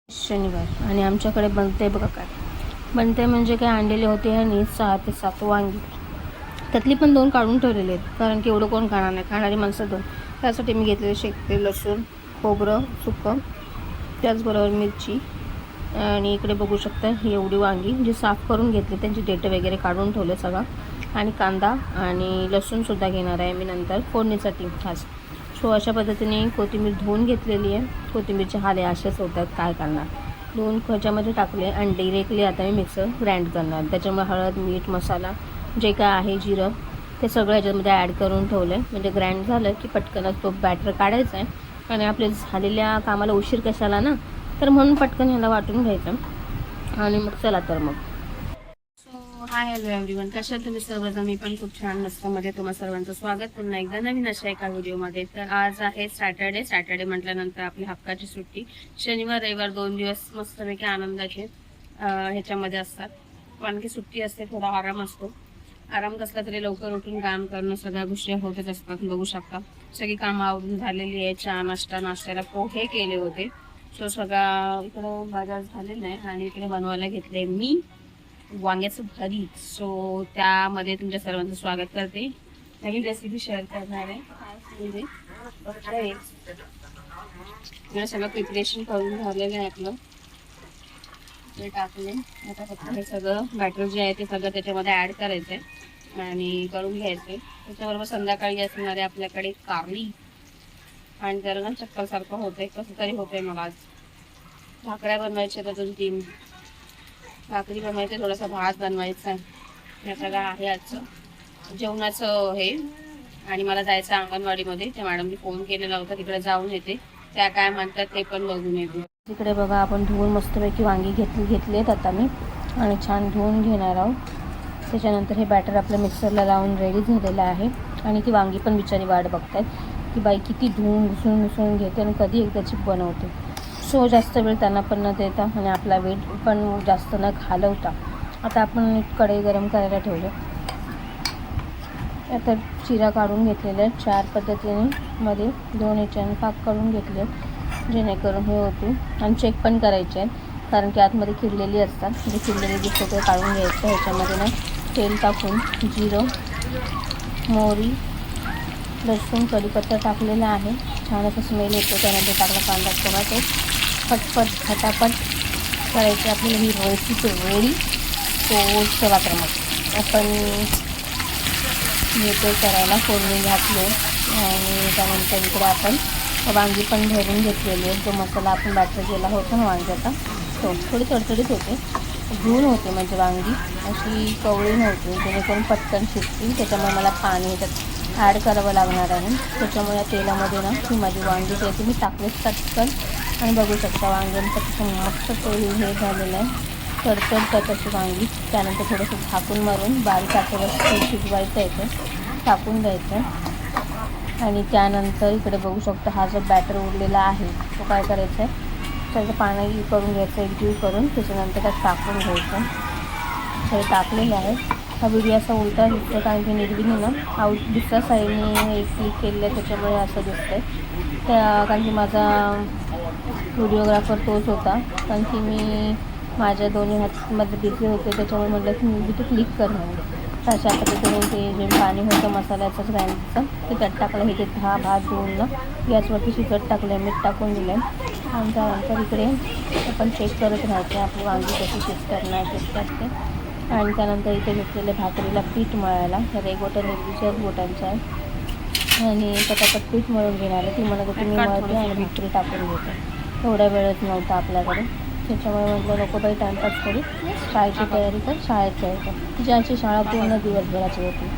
शनिवार आणि आमच्याकडे बनते बघा काय बनते म्हणजे काय आणलेले होते ह्यांनी 6 ते 7 वांगी. त्यातली पण 2 काढून ठेवलेले आहेत कारण की एवढं कोण खाणार नाही, खाणारी माणसं 2. त्यासाठी मी घेतलेले शेकते लसूण, खोबरं सुकं, त्याचबरोबर मिरची. आणि इकडे बघू शकता ही एवढी वांगी जी साफ करून घेतली, त्यांची डेट वगैरे काढून ठेवले सगळं. आणि कांदा आणि लसूणसुद्धा घेणार आहे मी नंतर फोडणीसाठी खास. सो अशा पद्धतीने कोथिंबीर धुवून घेतलेली आहे. कोथिंबीरचे हाले असेच होतात, काय करणार. 2 ह्याच्यामध्ये टाकले आणि डिरेक्टली आता मी मिक्सर ग्राइंड करणार. त्याच्यामुळे हळद, मीठ, मसाला जे काय आहे, जिरं, ते सगळं ह्याच्यामध्ये ॲड करून ठेवलं आहे. म्हणजे ग्राइंड झालं की पटकनच तो बॅटर काढायचा आहे. आणि आपल्या झालेल्या कामाला उशीर कशाला ना, तर म्हणून पटकन ह्याला वाटून घ्यायचं. आणि मग चला तर मग. सो हाय हॅलो एव्हरीवन, कशा तुम्ही सर्वजण? मी पण खूप छान मस्तमध्ये तुम्हा सर्वांचं स्वागत पुन्हा एकदा नवीन अशा एका व्हिडिओमध्ये. तर आज आहे सॅटर्डे म्हटल्यानंतर आपली हक्काची सुट्टी. शनिवार रविवार 2 दिवस मस्तपैकी आनंदाचे ह्याच्यामध्ये असतात. कारण की सुट्टी असते, थोडा आराम असतो. आराम कसला तरी लवकर उठून काम करणं, सगळ्या गोष्टी होतच असतात. बघू शकता सगळी कामं आवरून झालेली आहे. चहा नाश्त्याला पोहे केले होते. सो सगळा इकडं बाजार झालेला आहे आणि इकडे बनवायला घेतले मी वांग्याचं भरीत. सो त्यामध्ये तुमच्या सर्वांचं स्वागत करते. नवीन रेसिपी शेअर करणार आहे. इकडे सगळं प्रिपरेशन करून झालेलं आहे आपलं. ते टाकले आता फक्त हे सगळं बॅटर जे आहे ते सगळं त्याच्यामध्ये ॲड करायचं आहे आणि करून घ्यायचं आहे. त्याच्याबरोबर संध्याकाळी असणार आहे आपल्याकडे कारली. आणि जरा ना चक्करसारखं होतंय, कसं तरी होतंय मला. आज भाकऱ्या बनवायच्या, अजून 3 भाकरी बनवायचं, थोडासा भात बनवायचा आहे. हे सगळं आहे आजचं जेवणाचं हे. आणि मला जायचं अंगणवाडीमध्ये. त्या मॅडमने फोन केलेला होता, तिकडे जाऊन येते. त्या काय म्हणतात ते पण बघून येते. तिकडे बघा आपण धुवून मस्तपैकी वांगी घेतलेत आता मी आणि छान धुवून घेणार आहोत. त्याच्यानंतर हे बॅटर आपल्या मिक्सरला लावून रेडी झालेलं आहे. आणि ती वांगी पण बिचारी वाट बघतायत की बाई किती धुवून घुसून घेते आणि कधी एकदाची बनवते. सो जास्त वेळ त्यांना पण न देता आणि आपला वेळ पण जास्त न घालवता आता आपण कढई गरम करायला ठेवलं. आता चिरा काढून घेतलेल्या आहेत 4 पद्धतीने मध्ये 2 ह्याच्याने पाक काढून घेतले जेणेकरून हे होते. आणि चेक पण करायचे आहेत कारण की आतमध्ये किडलेली असतात. जे किडलेली दिसते ते काढून घ्यायचं. ह्याच्यामध्ये ना तेल टाकून जिरं, मोहरी, लसूण, कढीपत्ता टाकलेला आहे. छान असं स्मेल येतो. त्यानंतर टाकला कांदा, टोमॅटो. फटफट फटाफट करायची आपल्याला ही रेसिपी रेडी. तो चला तर मग आपण हे ते करायला फोडणी घातली. आणि त्यानंतर इकडे आपण वांगी पण भरून घेतलेली आहे. जो मसाला आपण बॅटर केला होता ना वांग्याचा, तो थोडी तडतडीत होते, धुवून होते. म्हणजे वांगी अशी कवळी नव्हती, जेणेकरून पटकन शिजतील. त्याच्यामुळे मला पाणी ह्याच्यात ॲड करावं लागणार आहे. त्याच्यामुळे या तेलामध्ये ना ही माझी वांगी जी आहे ती मी टाकलेच पटकन. आणि बघू शकता वांग्यांचं कसं मस्त तेल हे झालेलं आहे, तडतडतात अशी वांगी. त्यानंतर थोडंसं झाकून मारून बारीक आचेवर शिजवायचं येतं, टाकून द्यायचं. आणि त्यानंतर इकडे बघू शकता हा जो बॅटर उरलेला आहे तो काय करायचं आहे, त्याचं पाणी करून घ्यायचं, एकजीव करून त्याच्यानंतर त्यात टाकून घ्यायचं. हे टाकलेलं आहे. हा व्हिडिओ असा उलटा दिसतो कारण की निर्विनी ना दुसऱ्या साईडने हे क्लिक केलेलं आहे, त्याच्यामुळे असं दिसतं आहे. कारण की माझा व्हिडिओग्राफर तोच होता. कारण की मी माझ्या दोन्ही हातमध्ये बिझी होते, त्याच्यामुळे म्हटलं की मी ते क्लिक करणार. अशा पद्धतीने ते जे पाणी होतं मसाल्याचं ग्राइंडचं ते त्यात टाकलं. हे ते भात धुवून ना गॅसवरती शिजत टाकलं आहे, मीठ टाकून दिलं आहे. आणि त्यानंतर इकडे आपण चेक करत राहायचं आपली वांगी कशी शिजतात नाही शिजतात ते. आणि त्यानंतर इथे घेतलेलं भाकरीला पीठ मळायला. रेगोटा निर्वीच्याच बोटांचं आहे आणि पटापट पीठ मळून घेणार आहे. ती म्हणत होती मी मळते आणि भाकरी टाकून घेते. एवढा वेळच नव्हता आपल्याकडे, त्याच्यामुळे म्हटलं नको बाई टाईमपास करू, शाळेची तयारी कर, शाळेत जायचं. ज्याची शाळा पूर्ण दिवसभराची होती.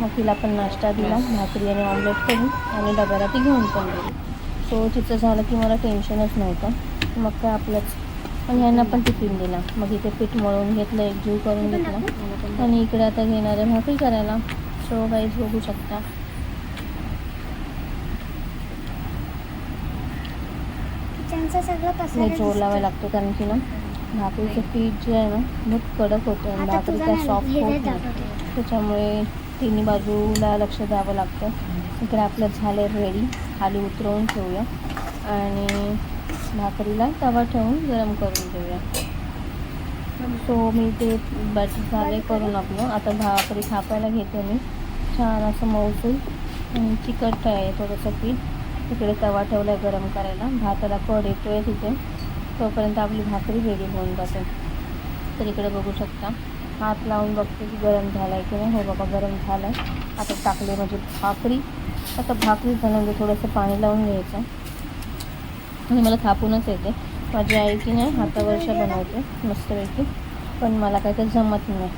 मग तिला पण नाश्ता दिला, भाकरी आणि ऑमलेट करून, आणि डब्याला ती घेऊन पण गेली. सो तिचं झालं की मला टेन्शनच नव्हतं. मग काय आपलंच. पण ह्यांना पण टिफिन दिला. मग इथे पीठ मळून घेतलं, एकजीव करून घेतलं. आणि इकडे आता घेणार आहे भाकरी करायला. सो गाईज बघू शकता जोर लावायला लागतो कारण की ना भाकरीचं पीठ जे आहे ना बहुत कडक होतं आणि भाकरी काय सॉफ्ट होत नाही. त्याच्यामुळे तिन्ही बाजूला लक्ष द्यावं लागतं. इकडे आपलं झालं रेडी. खाली उतरवून ठेवूया आणि भाकरीला तवा ठेवून गरम करून घेऊया. सो मी ते बॅटर झाले करून आपलं. आता भाकरी थापायला घेते मी. छान असं मऊसूल आणि चिकट आहे थोडंसं पीठ. तिकडे तवा ठेवला आहे गरम करायला. भाताला कड येतो आहे तिथे. तोपर्यंत आपली भाकरी रेडी होऊन जाते. तर इकडे बघू शकता, हात लावून बघते की गरम झाला आहे की नाही. हो बाबा गरम झाला आहे. आता टाकले म्हणजे भाकरी. आता भाकरी झाल्यानंतर थोडंसं पाणी लावून घ्यायचं. आणि मला थापूनच येते. माझी आई की नाही हातावरच्या बनवते मस्तपैकी, पण मला काही तर जमत नाही,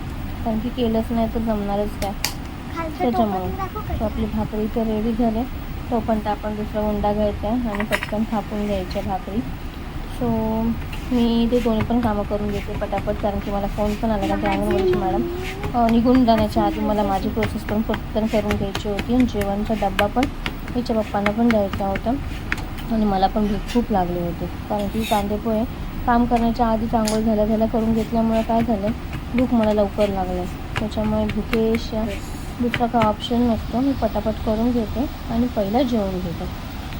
कारण की केलंच नाही तर जमणारच काय. त्याच्यामुळे तो आपली भाकरी तर रेडी झाले. तोपर्यंत आपण दुसरा उंडा घ्यायचा आहे आणि पटकन थापून घ्यायच्या भाकरी. सो मी ते दोन्ही पण कामं करून घेते पटापट, कारण की मला फोन पण आला का त्या अंगणवाडीची मॅडम निघून जाण्याच्या आधी मला माझी प्रोसेस पण पटकन करून घ्यायची होती. आणि जेवणचा डब्बा पण हिच्या पप्पांना पण द्यायचा होता. आणि मला पण भूक खूप लागली होती, कारण की कांदेपोहे काम करण्याच्या आधीच आंघोळ झाल्या करून घेतल्यामुळे काय झालं, भूक मला लवकर लागलं. त्याच्यामुळे भुकेश दुसरा काय ऑप्शन नसतो. मी पटापट करून घेते आणि पहिला जेवण घेते.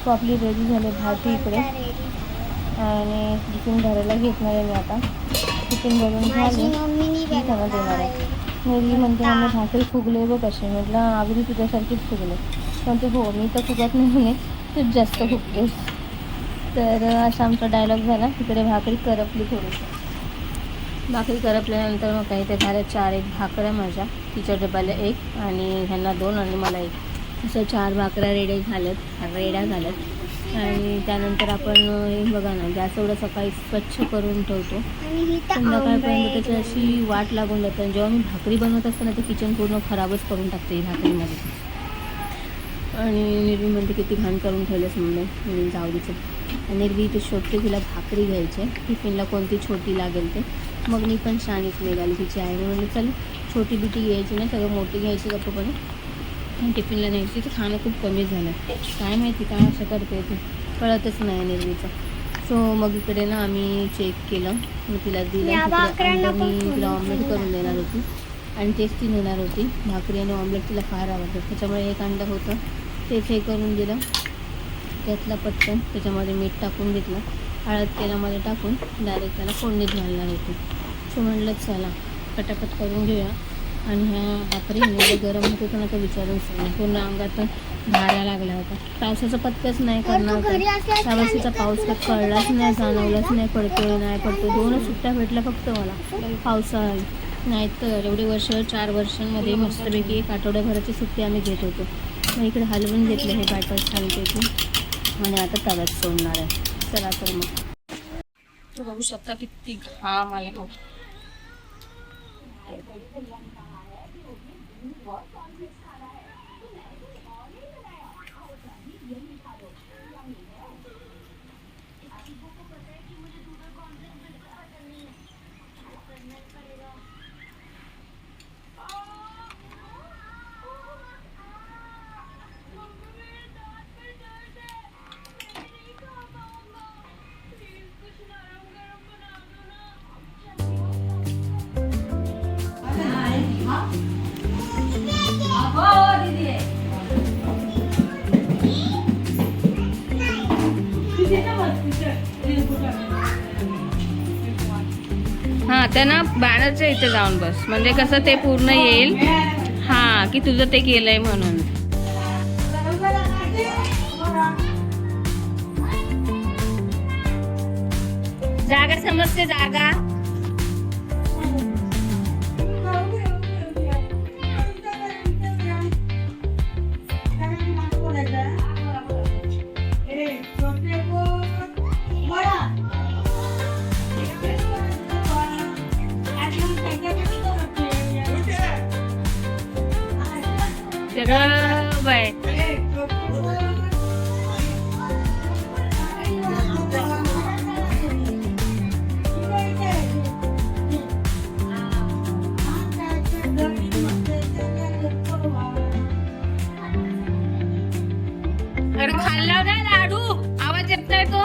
सो आपली रेडी झाली भाजी इकडे. आणि टिफिन भरायला घेतणार आहे मी आता. टिफिन भरून झाली मी त्यांना देणार आहे. मुलगी म्हणते मम्मी भाकरी फुगले बघ कशी. म्हटलं अगदी तुझ्यासारखीच फुगले. म्हणते हो मी तर फुगत नाही म्हणे, तूच जास्त फुगतेस. तर असा आमचा डायलॉग झाला. तिकडे भाकरी करपली थोडीशी. भाकरी करपल्यानंतर मग काही ते झालं 4 भाकऱ्या माझ्या. तिच्या डब्याला 1 आणि ह्यांना 2 आणि मला 1. असं 4 भाकऱ्या रेड्या झाल्यात. आणि त्यानंतर आपण बघा ना, गॅस एवढं सकाळी स्वच्छ करून ठेवतो, संध्याकाळपर्यंत त्याची अशी वाट लागून जाते. आणि जेव्हा मी भाकरी बनवत असताना ते किचन पूर्ण खराबच करून टाकते ही भाकरीमध्ये. आणि निर्वी म्हणते किती घाण करून ठेवलेस म्हणून जाऊ दे. आणि निर्वी इथे शोधते तिला भाकरी घ्यायची टिफिनला, कोणती छोटी लागेल ते. मग मी पण शाणीच निघाली. तिची आई म्हणून चल छोटी बिटी घ्यायची नाही, सगळं मोठी घ्यायची गप्पपणे. आणि टिफिनला न्यायची. तर खाणं खूप कमी झालं. काय माहिती काय असं करते ती, कळतच नाही निर्वीचं. सो मग इकडे ना आम्ही चेक केलं. मग तिला दिलं. मी तिला ऑमलेट करून देणार होती आणि तेच ती नेणार होती. भाकरी आणि ऑमलेट तिला फार आवडतं, त्याच्यामुळे 1 अंडं होतं ते चेक करून दिलं. त्यातला पटकन त्याच्यामध्ये मीठ टाकून घेतलं. हळद तेलामध्ये टाकून डायरेक्ट त्याला फोडणीत घालणार होती. सो म्हणलं चला पटापट करून घेऊया. आणि ह्या भाकरी एवढं गरम होत होतं ना तर विचारूनच नाही, पूर्ण अंगातून धारा लागला होता. पावसाचा पत्ताच नाही करणार. त्यावर्षीचा पाऊस तर कळलाच नाही, जाणवलाच नाही. पडतोय नाही पडतो. 2 सुट्ट्या भेटल्या फक्त मला पावसाळा. नाहीतर एवढे वर्ष 4 वर्षांमध्ये मस्तपैकी 1 आठवड्याभराची सुट्टी आम्ही घेत होतो. मग इकडे हलवून घेतलं हे बॅटर छानपैकी आणि आता तव्यात सोडणार आहे. चला तर मग बघू शकता किती घाम आले. हां त्यांना बॅनरच्या इथे जाऊन बस, म्हणजे कसं ते पूर्ण येईल. हां की तुझं ते केलंय म्हणून. जागा समजते जागा. बाय खाल्ला ना लाडू, आवाज येत नाही तो.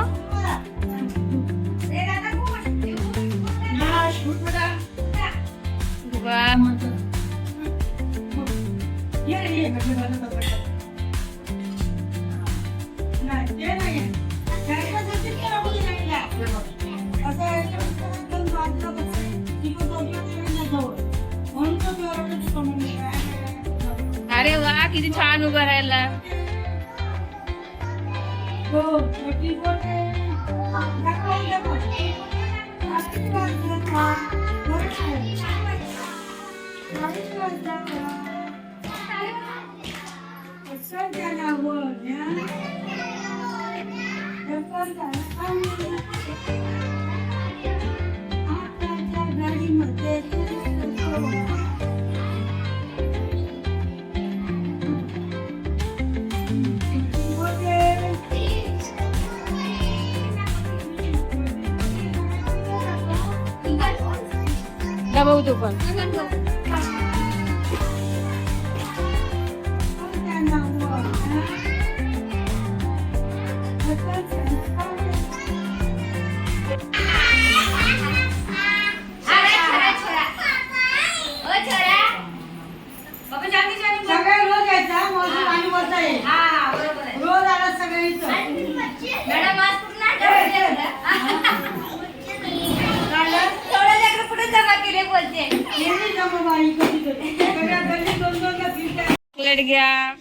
किती छान उभा राहिला. दबाव तू पण. रोज आला सगळे प्लेट घ्या.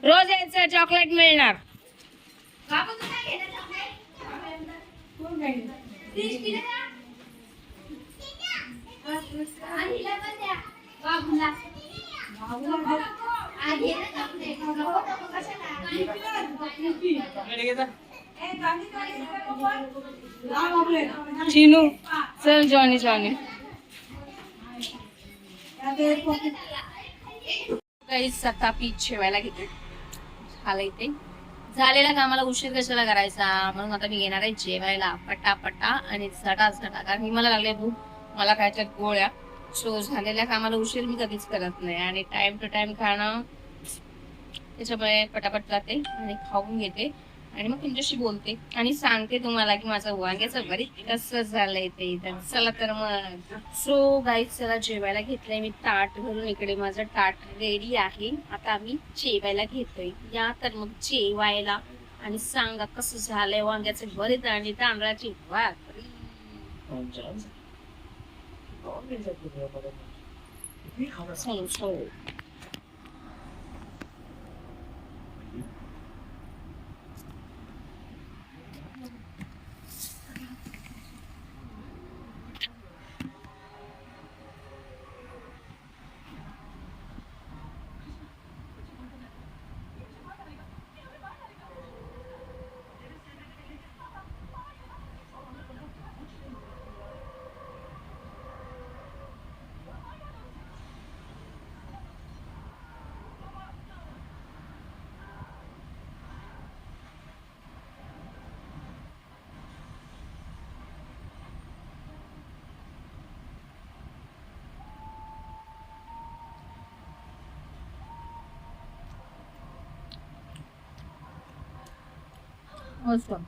रोज यायचं चॉकलेट मिळणार. चिनू चल जॉनी जॉनी. आता पीठ शेवायला घेते. झालं इथे झालेला कामाला उशीर कशाला करायचा म्हणून आता मी घेणार आहे जेवायला पटापटा आणि झटा कारण मला लागले भूक. मला खायच्यात गोळ्या. सो झालेल्या कामाला उशीर मी कधीच करत नाही आणि टाइम टू टाइम खाणं त्याच्यामुळे पटापट जाते आणि खाऊन घेते आणि मग तुमच्याशी बोलते आणि सांगते तुम्हाला की माझं वांग्याचं भरीत कसं झालंय ते. चला तर मग सो गाईज चला जेवायला घेतलंय मी ताट भरून. इकडे माझं ताट रेडी आहे. आता आम्ही जेवायला घेतोय. या तर मग जेवायला आणि सांगा कसं झालंय वांग्याचं भरीत आणि तांदळाची भाकरी. Awesome.